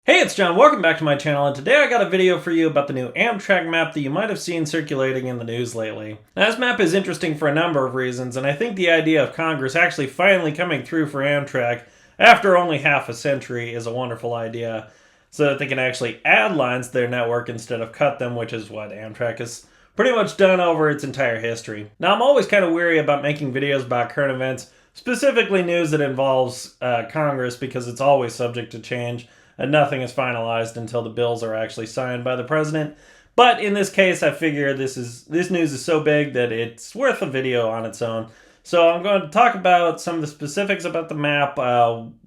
Hey, it's John. Welcome back to my channel, and today I got a video for you about the new Amtrak map that you might have seen circulating in the news lately. Now, this map is interesting for a number of reasons, and I think the idea of Congress actually finally coming through for Amtrak after only half a century is a wonderful idea, so that they can actually add lines to their network instead of cut them, which is what Amtrak has pretty much done over its entire history. Now, I'm always kind of weary about making videos about current events, specifically news that involves Congress, because it's always subject to change and nothing is finalized until the bills are actually signed by the president. But in this case, I figure this news is so big that it's worth a video on its own. So I'm going to talk about some of the specifics about the map,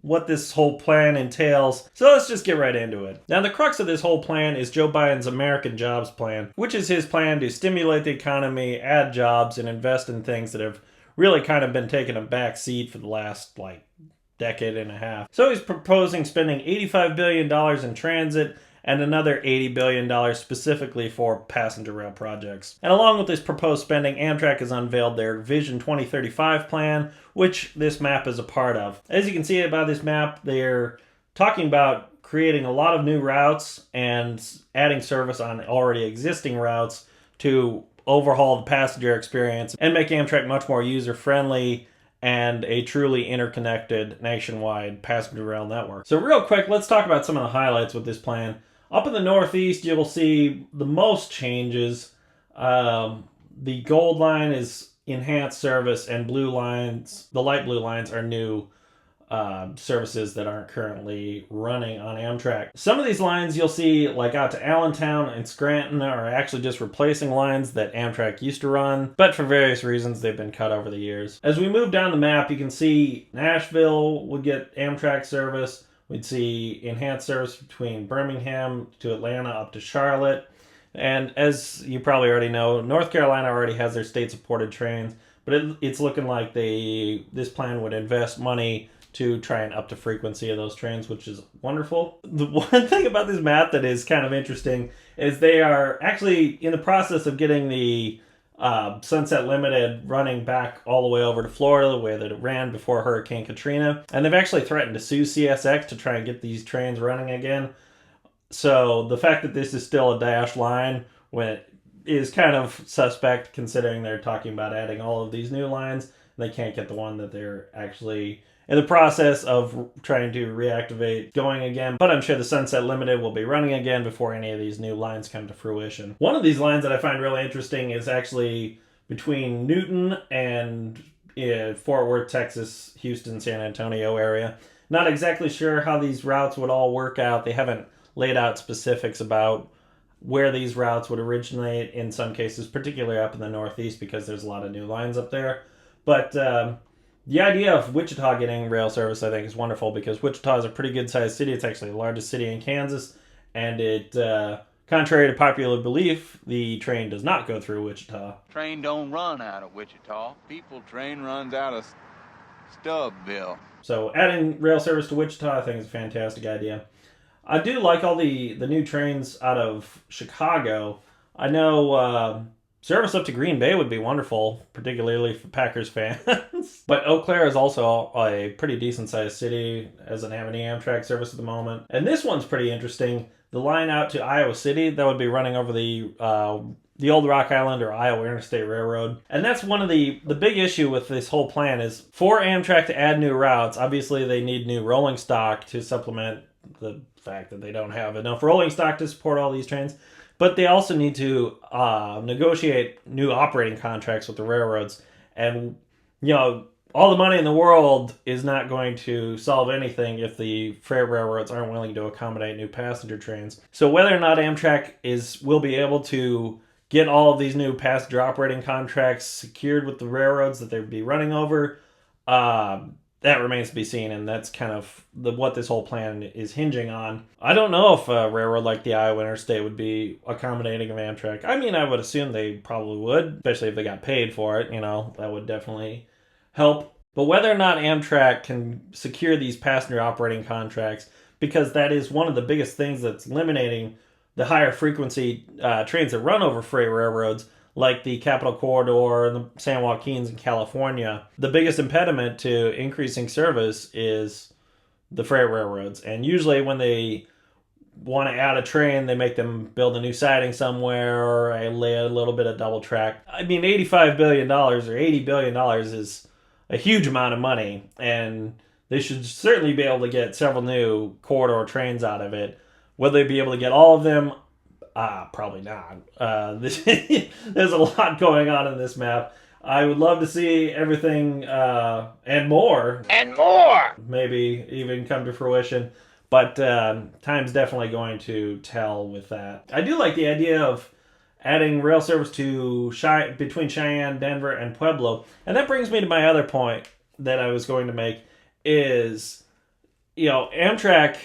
what this whole plan entails. So let's just get right into it. Now, the crux of this whole plan is Joe Biden's American Jobs Plan, which is his plan to stimulate the economy, add jobs, and invest in things that have really kind of been taking a back seat for the last, decade and a half. So he's proposing spending $85 billion in transit and another $80 billion specifically for passenger rail projects. And along with this proposed spending, Amtrak has unveiled their Vision 2035 plan, which this map is a part of. As you can see about this map, they're talking about creating a lot of new routes and adding service on already existing routes to overhaul the passenger experience and make Amtrak much more user-friendly and a truly interconnected nationwide passenger rail network. So real quick, let's talk about some of the highlights with this plan. Up in the Northeast, you will see the most changes. The gold line is enhanced service, and blue lines, the light blue lines, are new services that aren't currently running on Amtrak. Some of these lines you'll see, like out to Allentown and Scranton, are actually just replacing lines that Amtrak used to run, but for various reasons they've been cut over the years. As we move down the map, you can see Nashville would get Amtrak service. We'd see enhanced service between Birmingham to Atlanta up to Charlotte. And as you probably already know, North Carolina already has their state-supported trains, but it's looking like this plan would invest money to try and up the frequency of those trains, which is wonderful. The one thing about this map that is kind of interesting is they are actually in the process of getting the Sunset Limited running back all the way over to Florida, the way that it ran before Hurricane Katrina. And they've actually threatened to sue CSX to try and get these trains running again. So the fact that this is still a dash line is kind of suspect, considering they're talking about adding all of these new lines. They can't get the one that they're actually in the process of trying to reactivate going again, but I'm sure the Sunset Limited will be running again before any of these new lines come to fruition. One of these lines that I find really interesting is actually between Newton and Fort Worth, Texas, Houston, San Antonio area. Not exactly sure how these routes would all work out. They haven't laid out specifics about where these routes would originate in some cases, particularly up in the Northeast, because there's a lot of new lines up there. But the idea of Wichita getting rail service, I think, is wonderful, because Wichita is a pretty good-sized city. It's actually the largest city in Kansas, and it, contrary to popular belief, the train does not go through Wichita. Train don't run out of Wichita. Train runs out of Stubbville. So adding rail service to Wichita, I think, is a fantastic idea. I do like all the new trains out of Chicago. I know service up to Green Bay would be wonderful, particularly for Packers fans. But Eau Claire is also a pretty decent-sized city, doesn't have any Amtrak service at the moment. And this one's pretty interesting. The line out to Iowa City, that would be running over the old Rock Island or Iowa Interstate Railroad. And that's one of the big issue with this whole plan is for Amtrak to add new routes, obviously they need new rolling stock to supplement the fact that they don't have enough rolling stock to support all these trains. But they also need to negotiate new operating contracts with the railroads. And, all the money in the world is not going to solve anything if the freight railroads aren't willing to accommodate new passenger trains. So whether or not Amtrak will be able to get all of these new passenger operating contracts secured with the railroads that they'd be running over, that remains to be seen, and that's kind of what this whole plan is hinging on. I don't know if a railroad like the Iowa Interstate would be accommodating of Amtrak. I mean, I would assume they probably would, especially if they got paid for it. That would definitely help. But whether or not Amtrak can secure these passenger operating contracts, because that is one of the biggest things that's eliminating the higher frequency trains that run over freight railroads, like the Capital Corridor and the San Joaquins in California. The biggest impediment to increasing service is the freight railroads. And usually when they want to add a train, they make them build a new siding somewhere or lay a little bit of double track. I mean, $85 billion or $80 billion is a huge amount of money, and they should certainly be able to get several new corridor trains out of it. Will they be able to get all of them? Probably not. There's a lot going on in this map. I would love to see everything and more. And more! Maybe even come to fruition. But time's definitely going to tell with that. I do like the idea of adding rail service to between Cheyenne, Denver, and Pueblo. And that brings me to my other point that I was going to make is, Amtrak,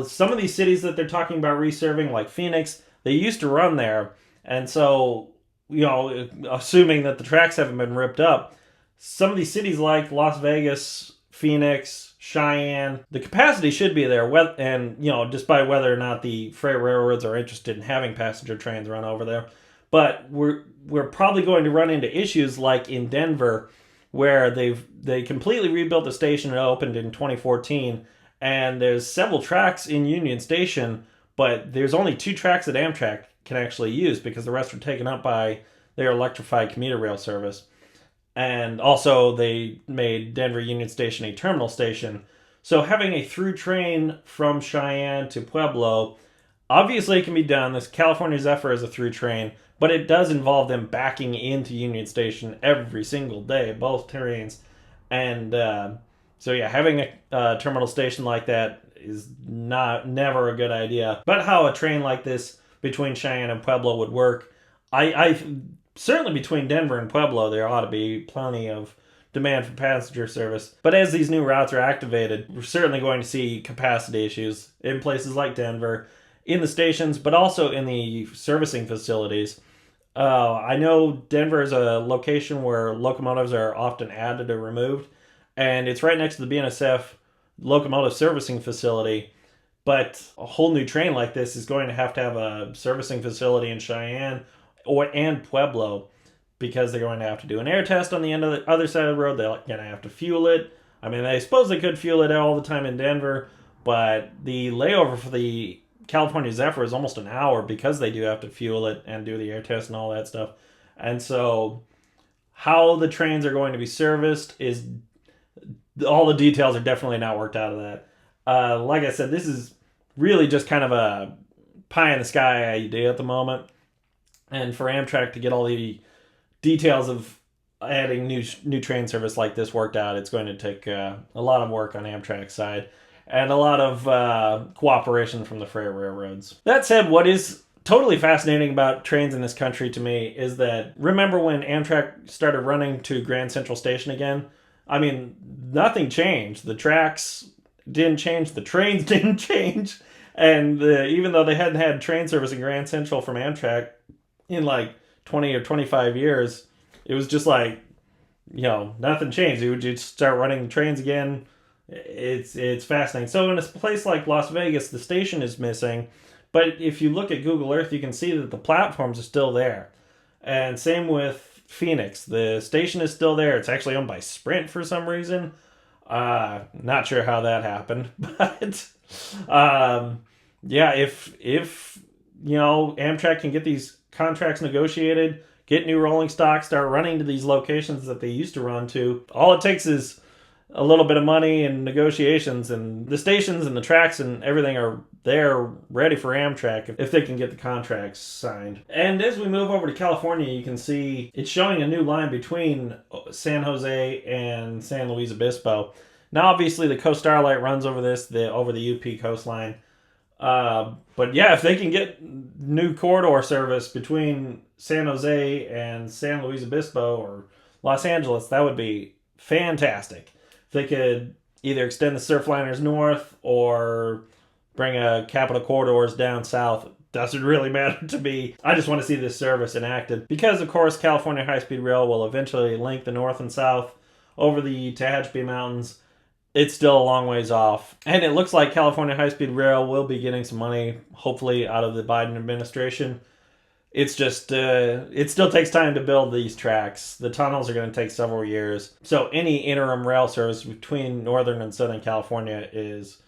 some of these cities that they're talking about reserving, like Phoenix, they used to run there. And so, assuming that the tracks haven't been ripped up, some of these cities like Las Vegas, Phoenix, Cheyenne, the capacity should be there. And, despite whether or not the freight railroads are interested in having passenger trains run over there. But we're probably going to run into issues like in Denver, where they completely rebuilt the station. It opened in 2014, and there's several tracks in Union Station, but there's only 2 tracks that Amtrak can actually use because the rest are taken up by their electrified commuter rail service. And also they made Denver Union Station a terminal station. So having a through train from Cheyenne to Pueblo, obviously it can be done. This California Zephyr is a through train, but it does involve them backing into Union Station every single day, both trains. And having a terminal station like that is never a good idea. But how a train like this between Cheyenne and Pueblo would work, I certainly between Denver and Pueblo, there ought to be plenty of demand for passenger service. But as these new routes are activated, we're certainly going to see capacity issues in places like Denver, in the stations, but also in the servicing facilities. I know Denver is a location where locomotives are often added or removed, and it's right next to the BNSF locomotive servicing facility. But a whole new train like this is going to have a servicing facility in Cheyenne and Pueblo, because they're going to have to do an air test on the end of the other side of the road. They're going to have to fuel it. I mean, I suppose they could fuel it all the time in Denver, but the layover for the California Zephyr is almost an hour because they do have to fuel it and do the air test and all that stuff. And so how the trains are going to be serviced is, all the details are definitely not worked out of that. Like I said, this is really just kind of a pie in the sky idea at the moment. And for Amtrak to get all the details of adding new train service like this worked out, it's going to take a lot of work on Amtrak's side and a lot of cooperation from the freight railroads. That said, what is totally fascinating about trains in this country to me is that, remember when Amtrak started running to Grand Central Station again? I mean, nothing changed. The tracks didn't change. The trains didn't change. And even though they hadn't had train service in Grand Central from Amtrak in like 20 or 25 years, it was just like, nothing changed. It would just start running the trains again. It's fascinating. So in a place like Las Vegas, the station is missing, but if you look at Google Earth, you can see that the platforms are still there. And same with Phoenix. The station is still there. It's actually owned by Sprint for some reason. Not sure how that happened, but if Amtrak can get these contracts negotiated, get new rolling stock, start running to these locations that they used to run to, all it takes is a little bit of money and negotiations, and the stations and the tracks and everything are there ready for Amtrak if they can get the contracts signed. And as we move over to California, you can see it's showing a new line between San Jose and San Luis Obispo. Now, obviously, the Coast Starlight runs over over the UP coastline. But yeah, if they can get new corridor service between San Jose and San Luis Obispo or Los Angeles, that would be fantastic. If they could either extend the Surfliners north or bring a Capital Corridors down south, doesn't really matter to me. I just want to see this service enacted because, of course, California High-Speed Rail will eventually link the north and south over the Tehachapi Mountains. It's still a long ways off. And it looks like California High-Speed Rail will be getting some money, hopefully, out of the Biden administration. It's just, it still takes time to build these tracks. The tunnels are going to take several years. So any interim rail service between Northern and Southern California is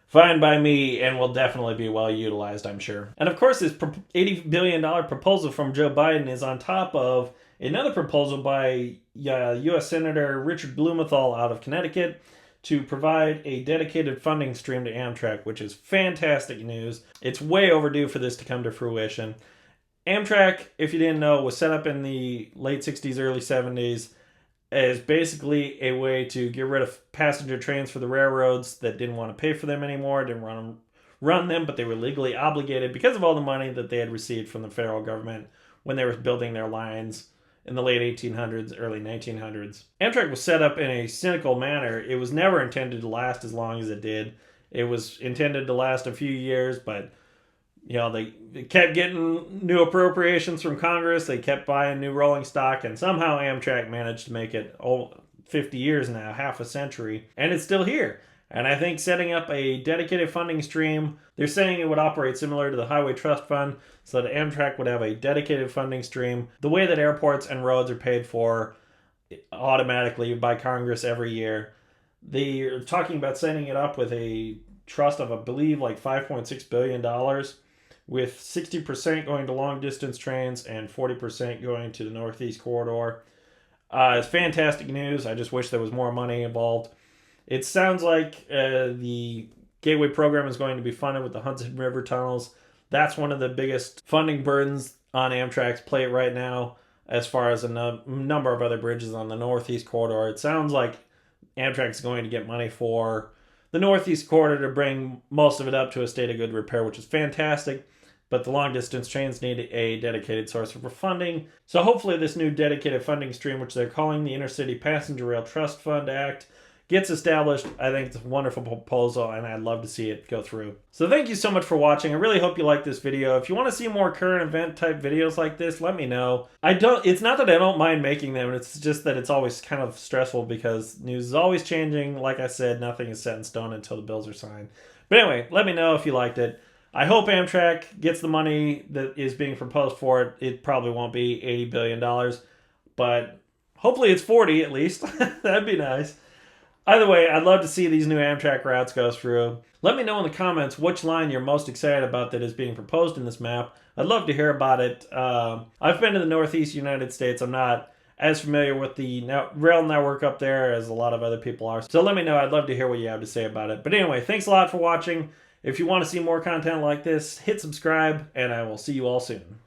fine by me and will definitely be well utilized, I'm sure. And of course, this $80 billion proposal from Joe Biden is on top of another proposal by U.S. Senator Richard Blumenthal out of Connecticut to provide a dedicated funding stream to Amtrak, which is fantastic news. It's way overdue for this to come to fruition. Amtrak, if you didn't know, was set up in the late 60s, early 70s as basically a way to get rid of passenger trains for the railroads that didn't want to pay for them anymore, didn't run them, but they were legally obligated because of all the money that they had received from the federal government when they were building their lines in the late 1800s, early 1900s. Amtrak was set up in a cynical manner. It was never intended to last as long as it did. It was intended to last a few years, but they kept getting new appropriations from Congress. They kept buying new rolling stock, and somehow Amtrak managed to make it 50 years now, half a century, and it's still here. And I think setting up a dedicated funding stream, they're saying it would operate similar to the Highway Trust Fund, so that Amtrak would have a dedicated funding stream, the way that airports and roads are paid for automatically by Congress every year. They're talking about setting it up with a trust of, I believe, like $5.6 billion, with 60% going to long distance trains and 40% going to the Northeast Corridor. It's fantastic news. I just wish there was more money involved. It sounds like the Gateway program is going to be funded with the Hudson River tunnels. That's one of the biggest funding burdens on Amtrak's plate right now, as far as a number of other bridges on the Northeast Corridor. It sounds like Amtrak's going to get money for the Northeast Corridor to bring most of it up to a state of good repair, which is fantastic. But the long distance trains need a dedicated source for funding. So hopefully this new dedicated funding stream, which they're calling the Intercity Passenger Rail Trust Fund Act, gets established. I think it's a wonderful proposal, and I'd love to see it go through. So thank you so much for watching. I really hope you like this video. If you want to see more current event type videos like this, let me know. It's not that I don't mind making them, it's just that it's always kind of stressful because news is always changing. Like I said, nothing is set in stone until the bills are signed. But anyway, let me know if you liked it. I hope Amtrak gets the money that is being proposed for it. It probably won't be $80 billion, but hopefully it's 40 at least. That'd be nice. Either way, I'd love to see these new Amtrak routes go through. Let me know in the comments which line you're most excited about that is being proposed in this map. I'd love to hear about it. I've been to the Northeast United States. I'm not as familiar with the rail network up there as a lot of other people are. So let me know. I'd love to hear what you have to say about it. But anyway, thanks a lot for watching. If you want to see more content like this, hit subscribe, and I will see you all soon.